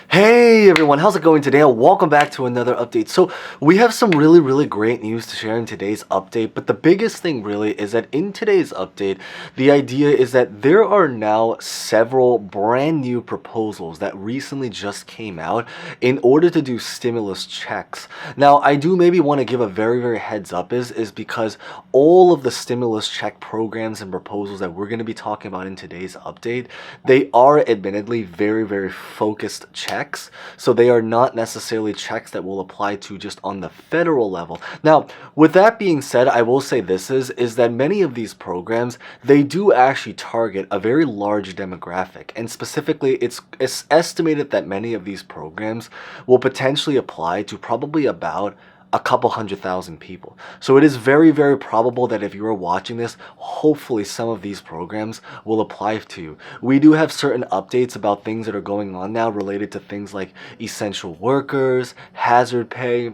Hey everyone, how's it going today? Welcome back to another update. So we have some really great news to share in today's update, but the biggest thing really is that in today's update, the idea is that there are now several brand new proposals that recently just came out in order to do stimulus checks. Now, I do maybe want to give a very heads up is because all of the stimulus check programs and proposals that we're going to be talking about in today's update, they are admittedly very focused checks. So they are not necessarily checks that will apply to just on the federal level. Now, with that being said, I will say this is that many of these programs, they do actually target a very large demographic. And specifically, it's estimated that many of these programs will potentially apply to probably about a couple 100,000 people. So it is very probable that if you are watching this, hopefully some of these programs will apply to you. We do have certain updates about things that are going on now related to things like essential workers, hazard pay,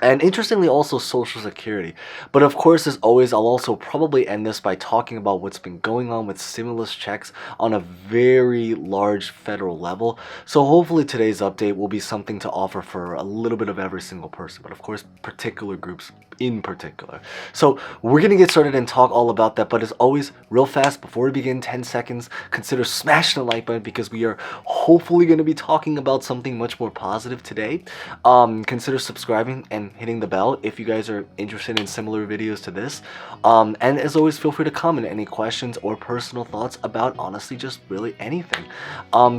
and interestingly also Social Security. But of course, as always, I'll also probably end this by talking about what's been going on with stimulus checks on a very large federal level. So hopefully today's update will be something to offer for a little bit of every single person, but of course particular groups in particular. So we're gonna get started and talk all about that, but as always, real fast, before we begin, 10 seconds, consider smashing the like button because we are hopefully gonna be talking about something much more positive today. Consider subscribing and hitting the bell if you guys are interested in similar videos to this. And as always, feel free to comment any questions or personal thoughts about honestly just really anything.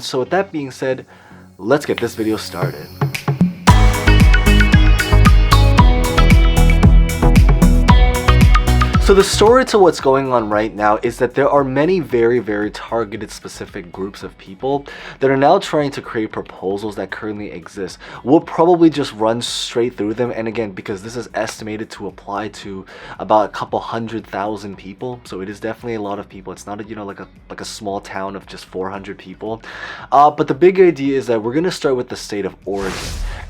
So with that being said, let's get this video started. So the story to what's going on right now is that there are many very targeted specific groups of people that are now trying to create proposals that currently exist. We'll probably just run straight through them, and again, because this is estimated to apply to about a couple 100,000 people, so it is definitely a lot of people. It's not like a small town of just 400 people. But the big idea is that we're going to start with the state of Oregon.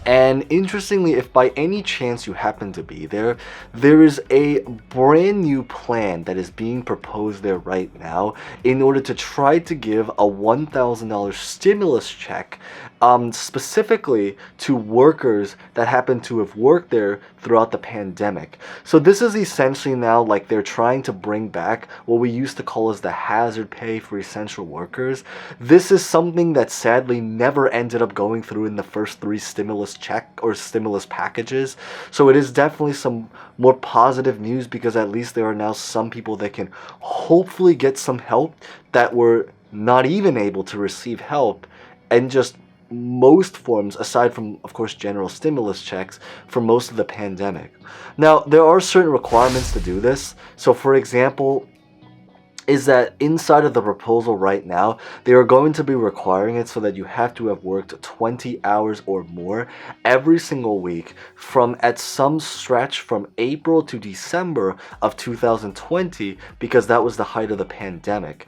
And interestingly, if by any chance you happen to be there, there is a brand new plan that is being proposed there right now in order to try to give a $1,000 stimulus check specifically to workers that happen to have worked there throughout the pandemic. So this is essentially now like they're trying to bring back what we used to call as the hazard pay for essential workers. This is something that sadly never ended up going through in the first 3 stimulus check or stimulus packages. So it is definitely some more positive news because at least there are now some people that can hopefully get some help that were not even able to receive help, and just most forms, aside from of course general stimulus checks, for most of the pandemic. Now there are certain requirements to do this. So for example, is that inside of the proposal right now, they are going to be requiring it so that you have to have worked 20 hours or more every single week from at some stretch from April to December of 2020, because that was the height of the pandemic.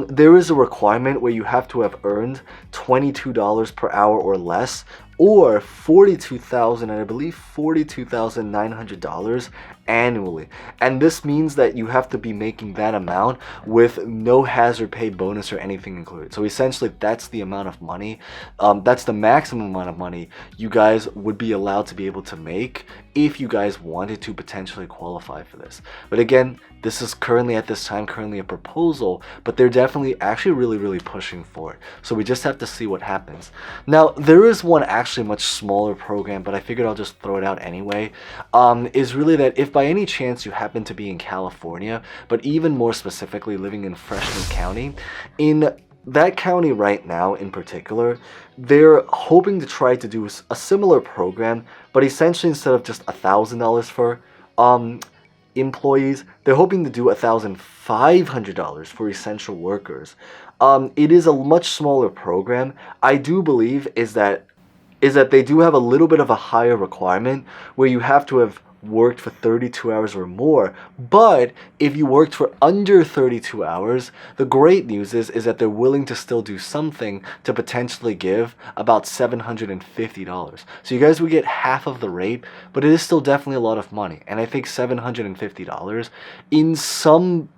There is a requirement where you have to have earned $22 per hour or less, or $42,000, and I believe $42,900 annually. And this means that you have to be making that amount with no hazard pay bonus or anything included. So essentially that's the amount of money, that's the maximum amount of money you guys would be allowed to be able to make if you guys wanted to potentially qualify for this. But again, this is currently at this time a proposal, but they're definitely actually really pushing for it. So we just have to see what happens. Now there is one actually much smaller program, but I figured I'll just throw it out anyway. Is really that if by any chance you happen to be in California, but even more specifically living in Fresno County, in that county right now in particular, they're hoping to try to do a similar program, but essentially instead of just $1,000 for employees, they're hoping to do $1,500 for essential workers. It is a much smaller program. I do believe is that they do have a little bit of a higher requirement where you have to have worked for 32 hours or more. But if you worked for under 32 hours, the great news is that they're willing to still do something to potentially give about $750. So you guys would get half of the rate, but it is still definitely a lot of money. And I think $750 in some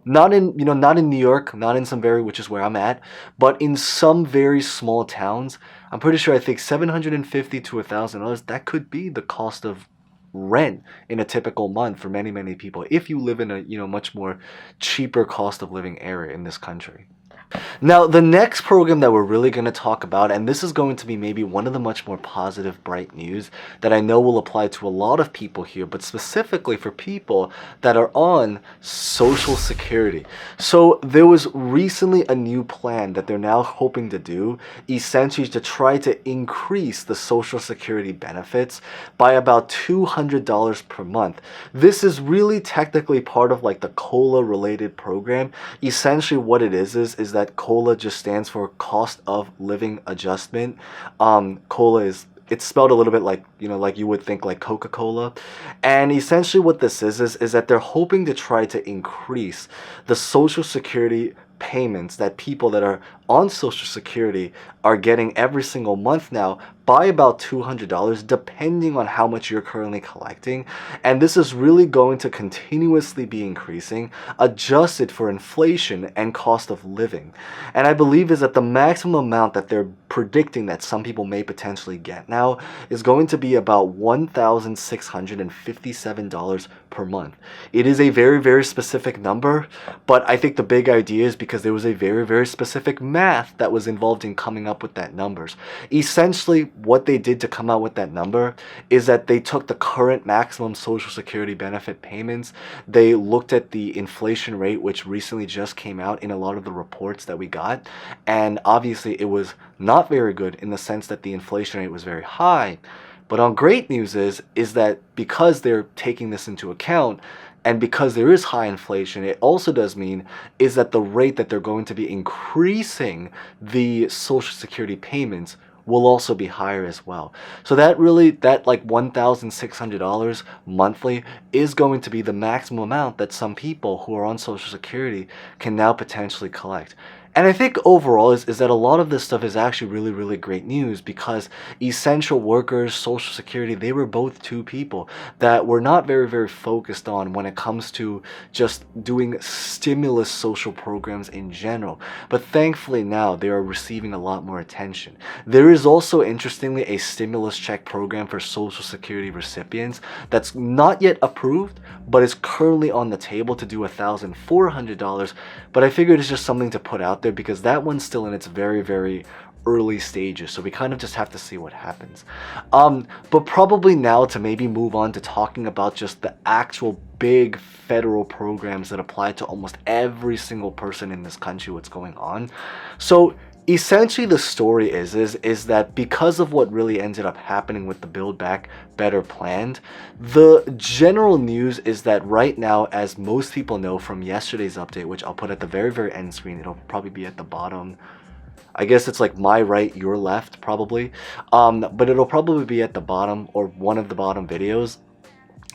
not in, not in New York, not in some very, which is where I'm at, but in some very small towns, I'm pretty sure, I think $750 to $1,000, that could be the cost of rent in a typical month for many, many people if you live in a, much more cheaper cost of living area in this country. Now, the next program that we're really going to talk about, and this is going to be maybe one of the much more positive, bright news that I know will apply to a lot of people here, but specifically for people that are on Social Security. So there was recently a new plan that they're now hoping to do, essentially to try to increase the Social Security benefits by about $200 per month. This is really technically part of like the COLA related program. Essentially what it is that COLA just stands for cost of living adjustment. COLA it's spelled a little bit like, like you would think like Coca-Cola. And essentially what this is that they're hoping to try to increase the Social Security payments that people that are on Social Security are getting every single month now by about $200, depending on how much you're currently collecting. And this is really going to continuously be increasing, adjusted for inflation and cost of living. And I believe is that the maximum amount that they're predicting that some people may potentially get now is going to be about $1,657 per month. It is a very, very specific number, but I think the big idea is because there was a very, very specific math that was involved in coming up with that numbers. Essentially, what they did to come out with that number is that they took the current maximum Social Security benefit payments, they looked at the inflation rate, which recently just came out in a lot of the reports that we got, and obviously it was not very good in the sense that the inflation rate was very high. But on great news is that because they're taking this into account, and because there is high inflation, it also does mean is that the rate that they're going to be increasing the Social Security payments will also be higher as well. So that like $1,600 monthly is going to be the maximum amount that some people who are on Social Security can now potentially collect. And I think overall is that a lot of this stuff is actually really, really great news, because essential workers, Social Security, they were both two people that were not very, very focused on when it comes to just doing stimulus social programs in general. But thankfully now they are receiving a lot more attention. There is also, interestingly, a stimulus check program for Social Security recipients that's not yet approved, but is currently on the table to do $1,400. But I figured it's just something to put out there because that one's still in its very, very early stages, so we kind of just have to see what happens. But probably now to maybe move on to talking about just the actual big federal programs that apply to almost every single person in this country, what's going on. So essentially the story is that because of what really ended up happening with the Build Back Better plan, the general news is that right now, as most people know from yesterday's update, which I'll put at the very, very end screen, it'll probably be at the bottom. I guess it's like my right, your left, probably. But it'll probably be at the bottom or one of the bottom videos.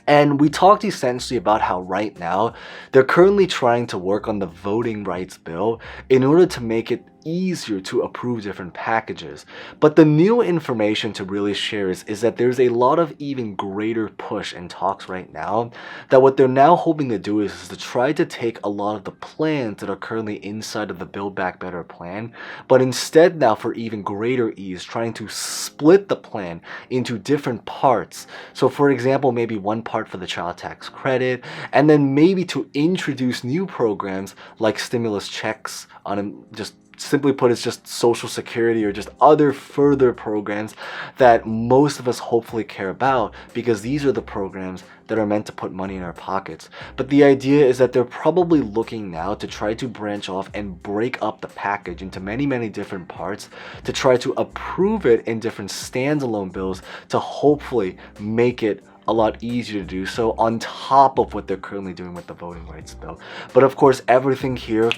And we talked essentially about how right now they're currently trying to work on the voting rights bill in order to make it easier to approve different packages. But the new information to really share is that there's a lot of even greater push and talks right now that what they're now hoping to do is to try to take a lot of the plans that are currently inside of the Build Back Better plan, but instead now, for even greater ease, trying to split the plan into different parts. So for example, maybe one part for the child tax credit, and then maybe to introduce new programs like stimulus checks on just simply put, it's just Social Security or just other further programs that most of us hopefully care about, because these are the programs that are meant to put money in our pockets. But the idea is that they're probably looking now to try to branch off and break up the package into many, many different parts to try to approve it in different standalone bills to hopefully make it a lot easier to do so, on top of what they're currently doing with the voting rights bill. But of course, everything here,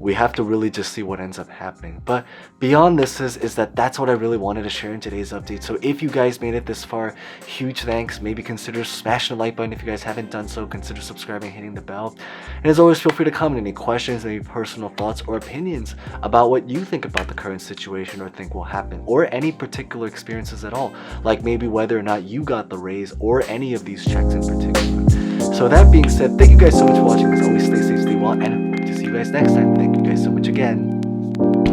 we have to really just see what ends up happening. But beyond this is that that's what I really wanted to share in today's update. So if you guys made it this far, huge thanks. Maybe consider smashing the like button if you guys haven't done so. Consider subscribing, hitting the bell. And as always, feel free to comment any questions, maybe personal thoughts or opinions about what you think about the current situation or think will happen, or any particular experiences at all, like maybe whether or not you got the raise or any of these checks in particular. So that being said, thank you guys so much for watching. As always, stay safe, stay well, and you guys next time. Thank you guys so much again.